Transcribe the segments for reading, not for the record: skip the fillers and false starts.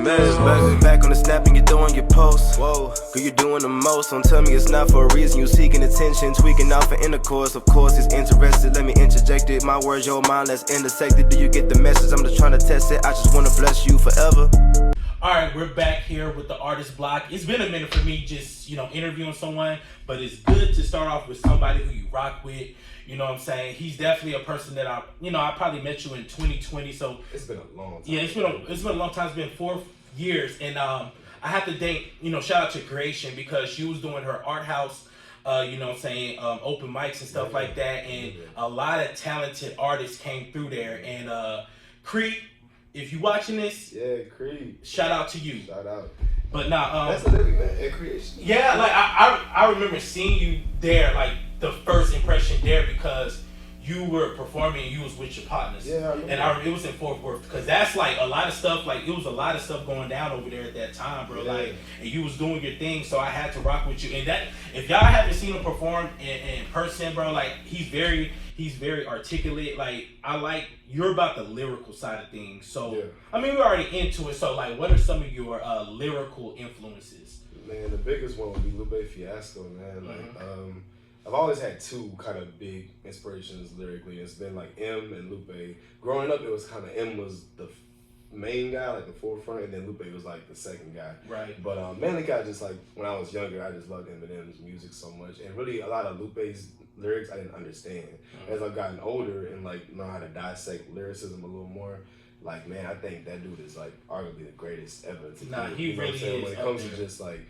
Demez, back on the snap and you're throwing your posts. Whoa, girl, you're doing the most. Don't tell me it's not for a reason. You seeking attention, tweaking out for intercourse. Of course, it's interested. Let me interject it. My words, your mind, let's intersect it. Do you get the message? I'm just trying to test it. I just want to bless you forever. Alright, we're back here with the Artist Block. It's been a minute for me just, interviewing someone, but it's good to start off with somebody who you rock with. You know what I'm saying? He's definitely a person that I probably met you in 2020, so it's been a long time. Yeah, it's been a long time. It's been 4 years, and I have to thank, shout out to Creation because she was doing her art house, open mics and stuff like that, and a lot of talented artists came through there, and Creed, if you watching this, yeah, Creed, shout out to you. Shout out. But nah, that's a living man at Creation. Yeah, like I remember seeing you there, like the first impression there, because you were performing and you was with your partners. Yeah, and it was in Fort Worth, because that's like a lot of stuff. Like it was a lot of stuff going down over there at that time, bro. Yeah. Like, and you was doing your thing, so I had to rock with you. And that, if y'all haven't seen him perform in person, bro, like he's very articulate. Like you're about the lyrical side of things. So yeah. I mean, we're already into it. So like, what are some of your lyrical influences? Man, the biggest one would be Lupe Fiasco, man. Like, I've always had two kind of big inspirations lyrically. It's been like M and Lupe. Growing up, it was kind of M was the main guy, like the forefront, and then Lupe was like the second guy. Right. But mainly, I just like when I was younger, I just loved Eminem's music so much, and really a lot of Lupe's lyrics I didn't understand. As I've gotten older and like know how to dissect lyricism a little more. Like, man, I think that dude is like arguably the greatest ever to do. He really is. When it comes to just like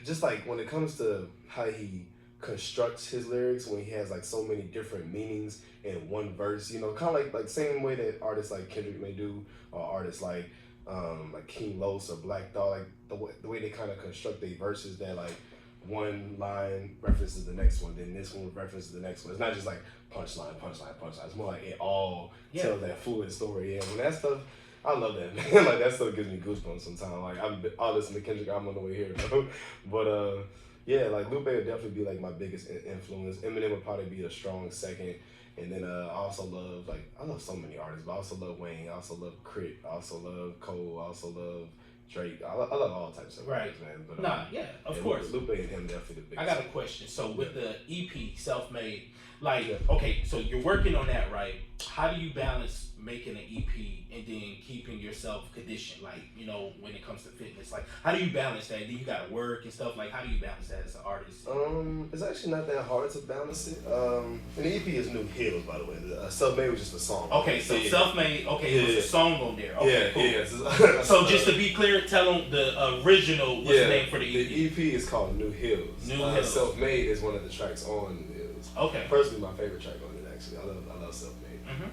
just like when it comes to how he constructs his lyrics, when he has like so many different meanings in one verse, kind of like same way that artists like Kendrick may do, or artists like King Los or Black Thought, like the way they kind of construct their verses, that like one line references the next one, then this one references the next one. It's not just like punchline. It's more like it all tells that fluid story. And when that stuff, I love that, man. Like, that stuff gives me goosebumps sometimes. Like, I'll listen to Kendrick, I'm on the way here, bro. But, yeah, like, Lupe would definitely be, like, my biggest influence. Eminem would probably be a strong second. And then I also love, I love so many artists, but I also love Wayne. I also love Crit. I also love Cole. I also love Drake. I love all types of artists, man. But, of course. Lupe and him definitely the biggest. I got a question. So, with the EP, Self-Made, okay, so you're working on that, right? How do you balance making an EP and then keeping yourself conditioned, when it comes to fitness? Like, how do you balance that? Do you gotta work and stuff? Like, how do you balance that as an artist? It's actually not that hard to balance it. And the EP is New Hills, by the way. Self-Made was just a song. Okay, so Self-Made, it was a song on there. Okay, cool. Yeah. So just to be clear, tell them the original, what's the name for the EP? The EP is called New Hills. New Hills. Self-Made is one of the tracks on New Hills. Okay. Personally, my favorite track on it, actually. I love Self-Made.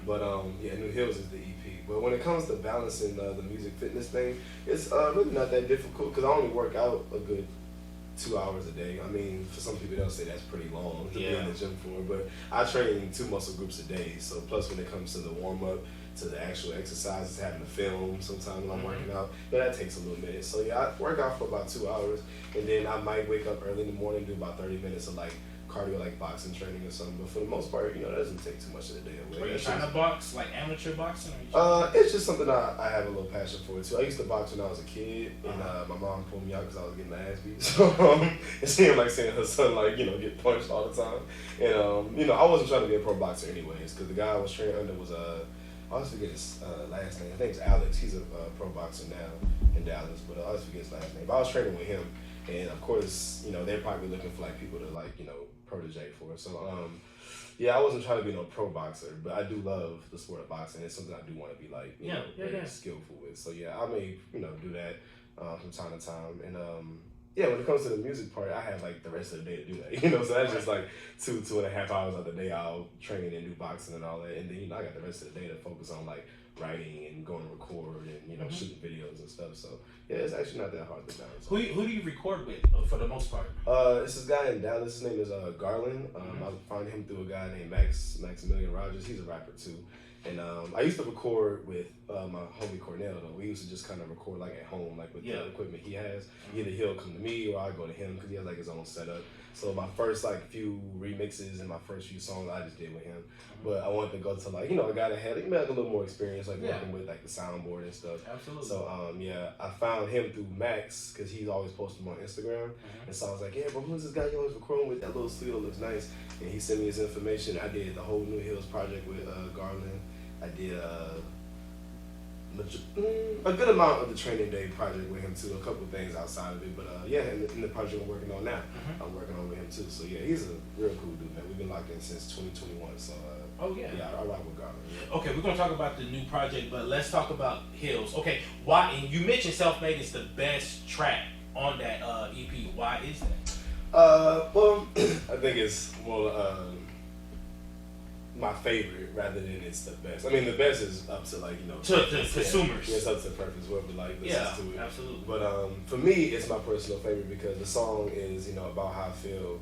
But New Hills is the EP. But when it comes to balancing the music fitness thing, it's really not that difficult, because I only work out a good 2 hours a day. I mean, for some people they'll say that's pretty long to be in the gym for, but I train 2 muscle groups a day. So plus when it comes to the warm up, to the actual exercises, having to film sometimes when I'm working out, that takes a little minute. So I work out for about 2 hours, and then I might wake up early in the morning, do about 30 minutes of cardio, like boxing training or something. But for the most part, that doesn't take too much of the day away. Are you trying to box, like amateur boxing? It's just something I have a little passion for too. I used to box when I was a kid, and my mom pulled me out because I was getting my ass beat. So it seemed like seeing her son get punched all the time. And I wasn't trying to be a pro boxer anyways, because the guy I was training under was I always forget his last name. I think it's Alex. He's a pro boxer now in Dallas, but I always forget his last name. But I was training with him, and of course, they're probably looking for people to protege for. So I wasn't trying to be no pro boxer, but I do love the sport of boxing. It's something I do want to be very skillful with. So I may do that from time to time. And when it comes to the music part, I have the rest of the day to do that. So that's just 2.5 hours of the day I'll train and do boxing and all that, and then I got the rest of the day to focus on writing and going to record and shooting videos and stuff. So it's actually not that hard to balance. Who do you record with for the most part? It's this guy in Dallas. His name is Garland. I found him through a guy named Maximilian Rogers. He's a rapper too, And I used to record with my homie Cornell though. We used to just kind of record like at home, like with the equipment he has. Either he'll come to me or I go to him because he has like his own setup. So my first like few remixes and my first few songs I just did with him. But I wanted to go to like, you know, a guy that had like, a little more experience like working with like the soundboard and stuff. Absolutely. So yeah, I found him through Max because he's always posting on Instagram. And so I was like, yeah, bro, who's this guy you always recording with? That little studio looks nice. And he sent me his information. I did the whole New Hills project with Garland. I did a good amount of the Training Day project with him too. A couple of things outside of it, but yeah, in the project I'm working on now, I'm working on with him too. So yeah, he's a real cool dude, man. We've been locked in since 2021. So yeah, I rock with Garland. Yeah. Okay, we're gonna talk about the new project, but let's talk about Hills. Okay, why? And you mentioned Self Made is the best track on that EP. Why is that? Well, I think it's more my favorite rather than it's the best. I mean, the best is up to like, you know, to consumers. Yeah, it's up to preference, whoever like listens to it. Absolutely. But for me, it's my personal favorite because the song is, you know, about how I feel.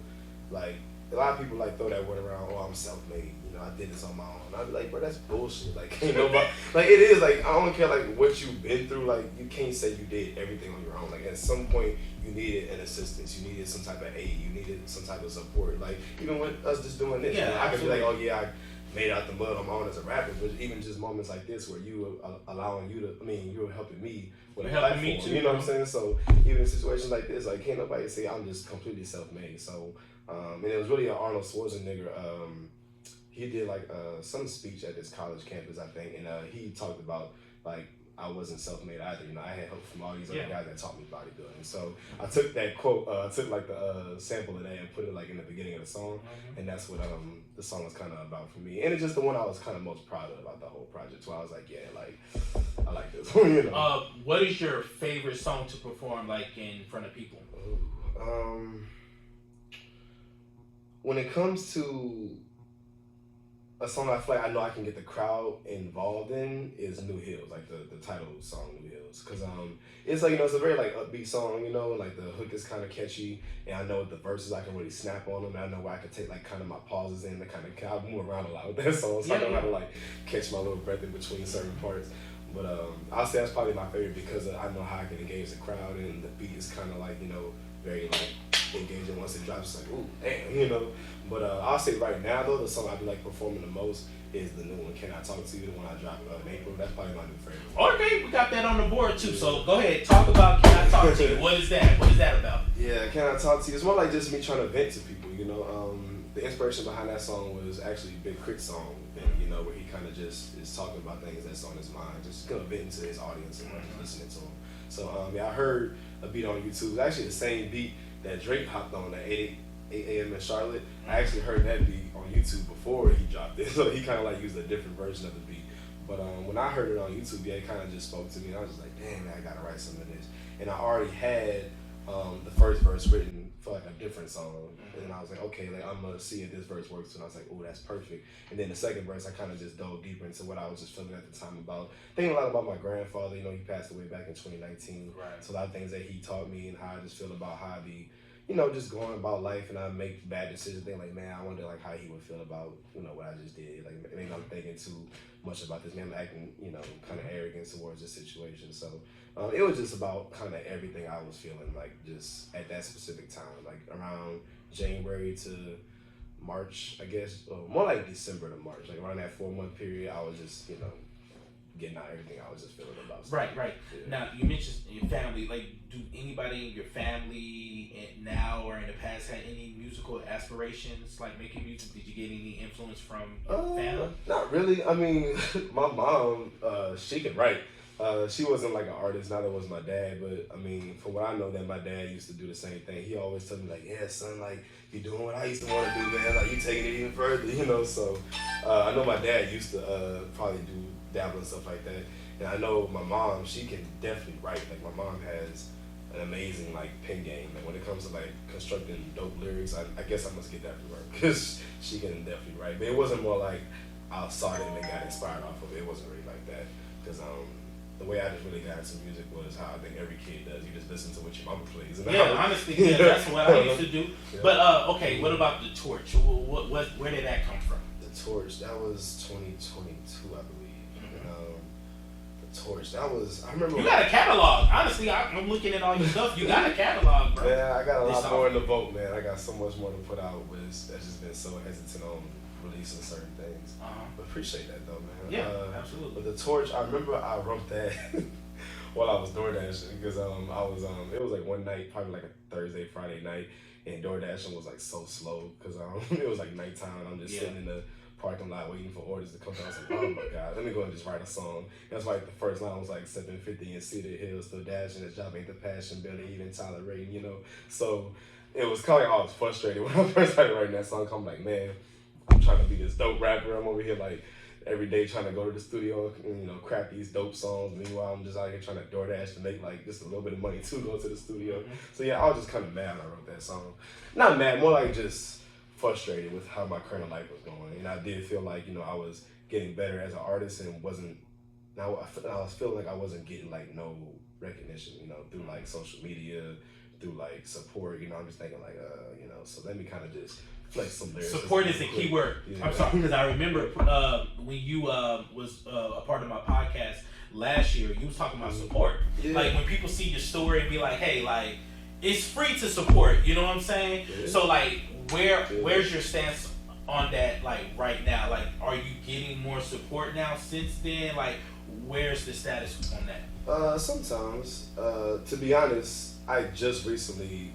Like a lot of people like throw that word around. Oh, I'm self-made. You know, I did this on my own. I'd be like, bro, that's bullshit. Like, ain't nobody. Like it is. Like I don't care like what you've been through. Like you can't say you did everything on your own. Like at some point you needed an assistance. You needed some type of aid. You needed some type of support. Like even with us just doing this. Yeah, you know, I could be like, oh yeah, I made out the mud on my own as a rapper, but even just moments like this where you were allowing you to, I mean, you were helping me with a platform, me too, you know what I'm saying? So even in situations like this, like can't nobody say I'm just completely self-made. So, and it was really an Arnold Schwarzenegger, he did like some speech at this college campus, I think, and he talked about like, I wasn't self-made either. You know, I had help from all these other guys that taught me bodybuilding. So I took that quote, I took like the sample of that and put it like in the beginning of the song, and that's what the song was kind of about for me. And it's just the one I was kind of most proud of about the whole project. So I was like, yeah, like I like this. You know. What is your favorite song to perform like in front of people? When it comes to a song I feel like I know I can get the crowd involved in is New Hills, like the title song New Hills, because it's like, you know, it's a very like upbeat song, you know, like the hook is kind of catchy, and I know the verses I can really snap on them, and I know where I can take like kind of my pauses in to kind of I move around a lot with that song, so I know how to like catch my little breath in between certain parts. But I'll say that's probably my favorite because I know how I can engage the crowd, and the beat is kind of like, you know, very like engaging once it drops. It's like, ooh, damn, you know. But I'll say right now though, the song I be like performing the most is the new one, Can I Talk to You, the one I dropped in April. That's probably my new favorite. Okay, we got that on the board too. So go ahead, talk about Can I Talk to You. What is that? What is that about? Yeah, Can I Talk to You? It's more like just me trying to vent to people, you know. The inspiration behind that song was actually Big Crit's song, and, you know, where he kind of just is talking about things that's on his mind, just kind of venting to his audience and listening to him. So yeah, I heard a beat on YouTube. It's actually the same beat that Drake hopped on at 8 a.m. in Charlotte. I actually heard that beat on YouTube before he dropped it, so he kind of like used a different version of the beat. But when I heard it on YouTube, yeah, it kind of just spoke to me, and I was just like, damn, man, I gotta write some of this. And I already had the first verse written for like a different song, and I was like, okay, like I'm gonna see if this verse works, and I was like, oh, that's perfect. And then the second verse, I kind of just dove deeper into what I was just feeling at the time about, thinking a lot about my grandfather. You know, he passed away back in 2019. Right. So a lot of things that he taught me and how I just feel about how I be, you know, just going about life, and I make bad decisions. Think like, man, I wonder like how he would feel about, you know, what I just did. Like maybe I'm thinking too much about this. Man, I'm acting, you know, kind of arrogant towards this situation. So it was just about kind of everything I was feeling like just at that specific time, like around January to March, I guess, or more like December to March, like around that 4-month period. I was just, you know, getting out everything I was just feeling about stuff. Right. Yeah. Now you mentioned your family. Like, do anybody in your family now or in the past had any musical aspirations, like making music? Did you get any influence from your family? Not really. I mean, my mom, she could write. She wasn't like an artist, neither was my dad, but I mean, from what I know, that my dad used to do the same thing. He always told me like, yeah, son, like, you doing what I used to want to do, man, like, you taking it even further, you know. So I know my dad used to probably do dabble and stuff like that, and I know my mom, she can definitely write. Like, my mom has an amazing like pen game, and when it comes to like constructing dope lyrics, I guess I must get that from her, because she can definitely write. But it wasn't more like I saw it and got inspired off of it. It wasn't really like that, because the way I just really got into music was how I think every kid does. You just listen to what your mama plays. Yeah, honestly, that's what I used to do. Yeah. But okay, what about the torch? Where did that come from? The Torch, that was 2022, I believe. And, the Torch, that was, I remember. You got a catalog. Honestly, I'm looking at all your stuff. You got a catalog, bro. Man, I got a lot more in the vote, man. I got so much more to put out, but that's just been so hesitant on releasing certain things. But appreciate that, though, man. Yeah, absolutely. But the Torch, I remember I wrote that while I was DoorDashing, because I was, it was like one night, probably like a Thursday, Friday night, and DoorDashing was like so slow, because it was like nighttime, and I'm just sitting in the parking lot waiting for orders to come down. I was like, oh my God, let me go and just write a song. That's why the first line was like 750 and Cedar Hills, still dashing, the job ain't the passion, barely even tolerating, you know. So it was kind of like I was frustrated when I first started writing that song. I'm like, man, I'm trying to be this dope rapper. I'm over here like every day trying to go to the studio and, you know, craft these dope songs. Meanwhile, I'm just out here trying to DoorDash to make like just a little bit of money to go to the studio. So yeah, I was just kind of mad when I wrote that song. Not mad, more like just frustrated with how my current life was going. And I did feel like, you know, I was getting better as an artist and I was feeling like I wasn't getting like no recognition, you know, through like social media, through like support, you know. I'm just thinking like, you know, so let me kind of just flex some lyrics. Support is the key word. Yeah. I'm sorry, because I remember when you was a part of my podcast last year, you was talking about support. Yeah. Like when people see your story and be like, hey, like it's free to support, you know what I'm saying? Yeah. So like where's your stance on that, like right now? Like, are you getting more support now since then? Like, where's the status on that? Sometimes, to be honest, I just recently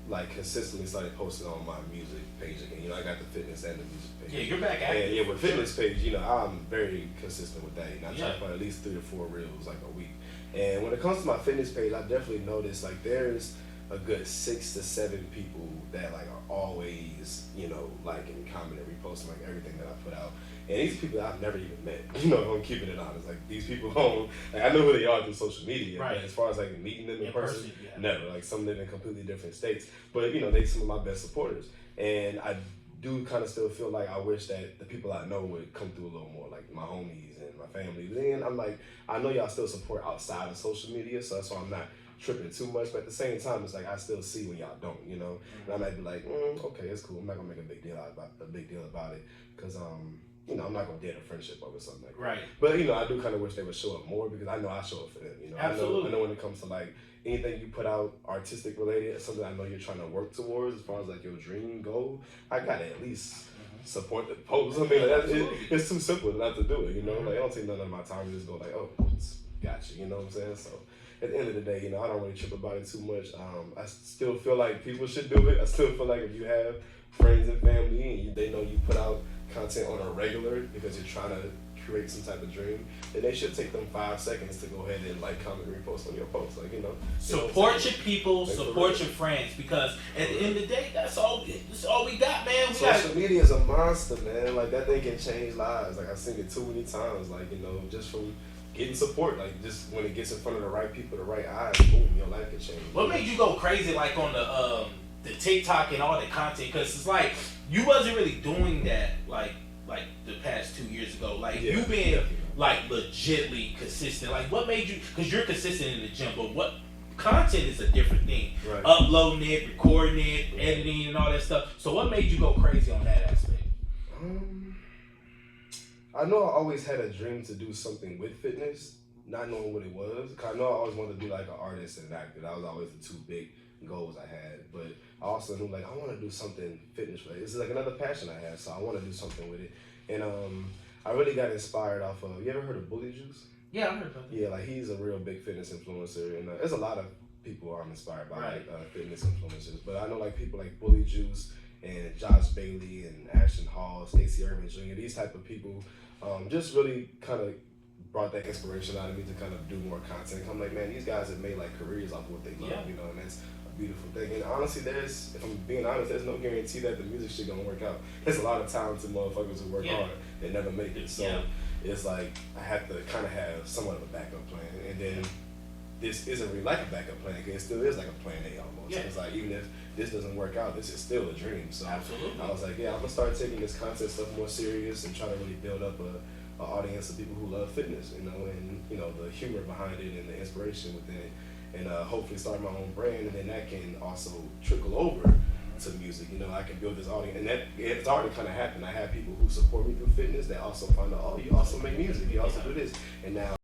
like consistently started posting on my music page again. You know, I got the fitness and the music page. Yeah, you're back at it. And yeah, with fitness page, you know, I'm very consistent with that. You know, I try to find at least 3 to 4 reels like a week. And when it comes to my fitness page, I definitely noticed like there's a good 6 to 7 people that like are always, you know, like in comment and reposting like everything that I put out. And these people I've never even met, you know, if I'm keeping it honest. Like these people, like I know who they are through social media, right. But as far as like meeting them in person, never. Like some live in completely different states. But you know, they some of my best supporters. And I do kind of still feel like I wish that the people I know would come through a little more, like my homies and my family. Then I'm like, I know y'all still support outside of social media, so that's why I'm not tripping too much, but at the same time, it's like I still see when y'all don't, you know. And I might be like, okay, it's cool. I'm not gonna make a big deal about it, because you know, I'm not gonna dead a friendship over something like that. Right. But you know, I do kind of wish they would show up more, because I know I show up for them. You know, absolutely. I know when it comes to like anything you put out artistic related, something I know you're trying to work towards, as far as like your dream goal, I gotta at least support the post. I mean, like, it's too simple not to do it. You know, like I don't take none of my time to just go like, oh, gotcha. You know what I'm saying? So at the end of the day, you know, I don't really trip about it too much. I still feel like people should do it. I still feel like if you have friends and family and they know you put out content on a regular because you're trying to create some type of dream, then they should take them 5 seconds to go ahead and like, comment, repost on your post. Like, you know, support your people, support your friends, because at the end of the day, that's all we got, man. Social media is a monster, man. Like that thing can change lives. Like I've seen it too many times. Like, you know, just from getting support, like just when it gets in front of the right people, the right eyes, boom, your life can change. What made you go crazy like on the TikTok and all the content? Because it's like you wasn't really doing that like the past 2 years ago. Like you've been like legitly consistent. Like what made you? Because you're consistent in the gym, but what content is a different thing. Right. Uploading it, recording it, editing, and all that stuff. So what made you go crazy on that aspect? I know I always had a dream to do something with fitness, not knowing what it was. Cause I know I always wanted to be like an artist and an actor. That was always the 2 big goals I had. But I also knew like I want to do something fitness related. This is like another passion I have, so I want to do something with it. And I really got inspired off of. You ever heard of Bully Juice? Yeah, I heard of that. Yeah, like he's a real big fitness influencer, and there's a lot of people I'm inspired by, like fitness influencers. But I know like people like Bully Juice and Josh Bailey and Ashton Hall, Stacey Irvin Jr. These type of people. Just really kind of brought that inspiration out of me to kind of do more content. I'm like, man, these guys have made like careers off what they love, you know, and that's a beautiful thing. And honestly, if I'm being honest, there's no guarantee that the music shit gonna work out. There's a lot of talented motherfuckers who work hard and never make it. So it's like I have to kind of have somewhat of a backup plan. And then this isn't really like a backup plan, because it still is like a plan A almost. Yeah. It's like even if this doesn't work out, this is still a dream. So absolutely. I was like, yeah, I'm gonna start taking this content stuff more serious and try to really build up an audience of people who love fitness, you know, and you know the humor behind it and the inspiration within it, and hopefully start my own brand, and then that can also trickle over to music. You know, I can build this audience, and that it's already kind of happened. I have people who support me through fitness that also find out, oh, you also make music, you also do this, and now.